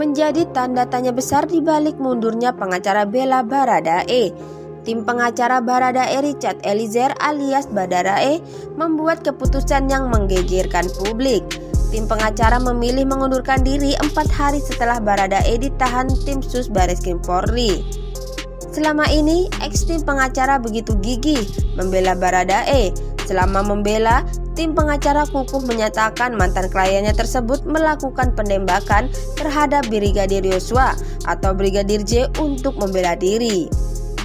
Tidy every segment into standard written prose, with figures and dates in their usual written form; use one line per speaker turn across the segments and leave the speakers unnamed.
menjadi tanda tanya besar di balik mundurnya pengacara bela Baradae. Tim pengacara Baradae Richard Eliezer alias Badarae membuat keputusan yang menggegerkan publik. Tim pengacara memilih mengundurkan diri 4 hari setelah Baradae ditahan tim Sus Bareskrim Polri. Selama ini, ex-tim pengacara begitu gigih membela Baradae. Selama membela, tim pengacara kukuh menyatakan mantan kliennya tersebut melakukan penembakan terhadap Brigadir Yosua atau Brigadir J untuk membela diri.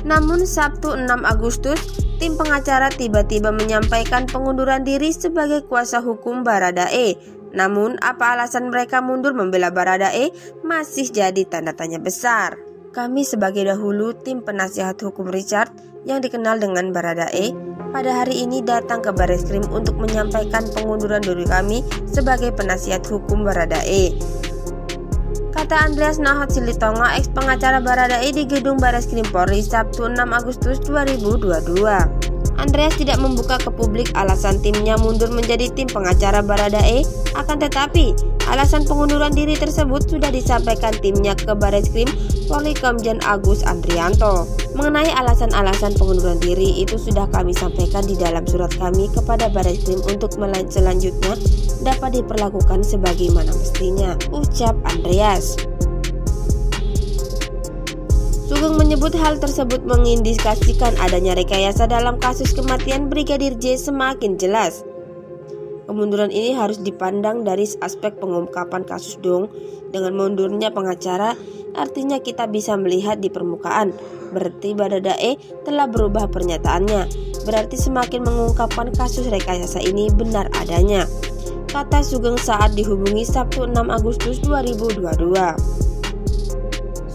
Namun Sabtu 6 Agustus, tim pengacara tiba-tiba menyampaikan pengunduran diri sebagai kuasa hukum Baradae. Namun, apa alasan mereka mundur membela Baradae masih jadi tanda tanya besar. Kami sebagai dahulu tim penasihat hukum Richard yang dikenal dengan Baradae pada hari ini datang ke Bareskrim untuk menyampaikan pengunduran diri kami sebagai penasihat hukum Baradae, kata Andreas Nahot Silitonga, ex pengacara Baradae di gedung Bareskrim Polri Sabtu 6 Agustus 2022. Andreas tidak membuka ke publik alasan timnya mundur menjadi tim pengacara Baradae, akan tetapi alasan pengunduran diri tersebut sudah disampaikan timnya ke Bareskrim Polri Komjen Agus Andrianto. Mengenai alasan-alasan pengunduran diri itu sudah kami sampaikan di dalam surat kami kepada Bareskrim untuk selanjutnya dapat diperlakukan sebagaimana mestinya, ucap Andreas. Sugeng menyebut hal tersebut mengindikasikan adanya rekayasa dalam kasus kematian Brigadir J semakin jelas. Kemunduran ini harus dipandang dari aspek pengungkapan kasus dong. Dengan mundurnya pengacara, artinya kita bisa melihat di permukaan. Berarti Baradae telah berubah pernyataannya. Berarti semakin mengungkapkan kasus rekayasa ini benar adanya, kata Sugeng saat dihubungi Sabtu 6 Agustus 2022.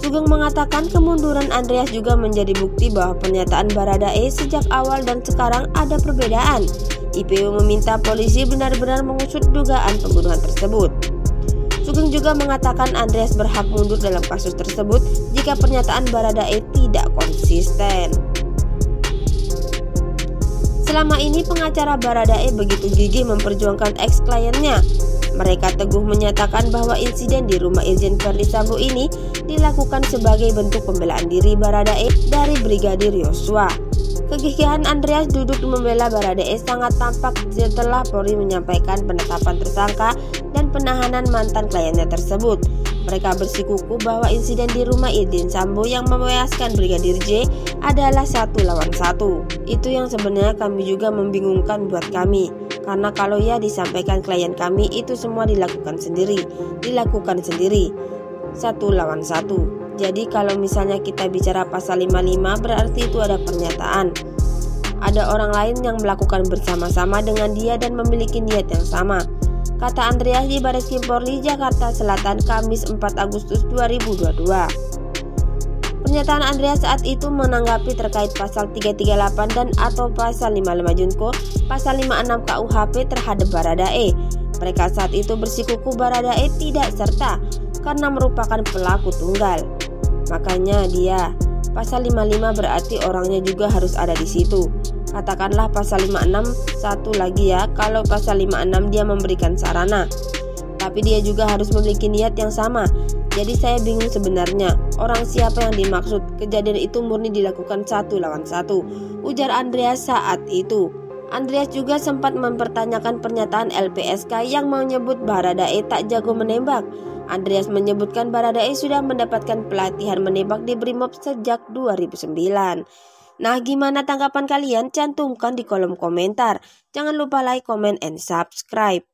Sugeng mengatakan kemunduran Andreas juga menjadi bukti bahwa pernyataan Baradae sejak awal dan sekarang ada perbedaan. IPU meminta polisi benar-benar mengusut dugaan pembunuhan tersebut. Sugeng juga mengatakan Andreas berhak mundur dalam kasus tersebut jika pernyataan Baradae tidak konsisten. Selama ini pengacara Baradae begitu gigih memperjuangkan ex-kliennya. Mereka teguh menyatakan bahwa insiden di rumah Irjen Verdi Sambo ini dilakukan sebagai bentuk pembelaan diri Baradae dari Brigadir Yosua. Kegigihan Andreas duduk membela Baradae sangat tampak setelah Polri menyampaikan penetapan tersangka dan penahanan mantan kliennya tersebut. Mereka bersikukuh bahwa insiden di rumah Irjen Sambo yang menewaskan Brigadir J adalah 1 lawan 1. Itu yang sebenarnya kami juga membingungkan buat kami. Karena kalau ya disampaikan klien kami itu semua dilakukan sendiri 1 lawan 1. Jadi kalau misalnya kita bicara pasal 55 berarti itu ada pernyataan ada orang lain yang melakukan bersama-sama dengan dia dan memiliki niat yang sama, kata Andreas di Bareskrim Polri Jakarta Selatan Kamis 4 Agustus 2022. Pernyataan Andreas saat itu menanggapi terkait pasal 338 dan atau pasal 55 Junko, pasal 56 KUHP terhadap Baradae. Mereka saat itu bersikukuh Baradae tidak serta karena merupakan pelaku tunggal. Makanya dia pasal 55 berarti orangnya juga harus ada di situ. Katakanlah pasal 56 satu lagi ya, kalau pasal 56 dia memberikan sarana, tapi dia juga harus memiliki niat yang sama. Jadi saya bingung sebenarnya orang siapa yang dimaksud. Kejadian itu murni dilakukan 1 lawan 1, ujar Andreas saat itu. Andreas juga sempat mempertanyakan pernyataan LPSK yang menyebut Baradae tak jago menembak. Andreas menyebutkan Baradae sudah mendapatkan pelatihan menembak di Brimob sejak 2009. Nah, gimana tanggapan kalian? Cantumkan di kolom komentar. Jangan lupa like, comment, and subscribe.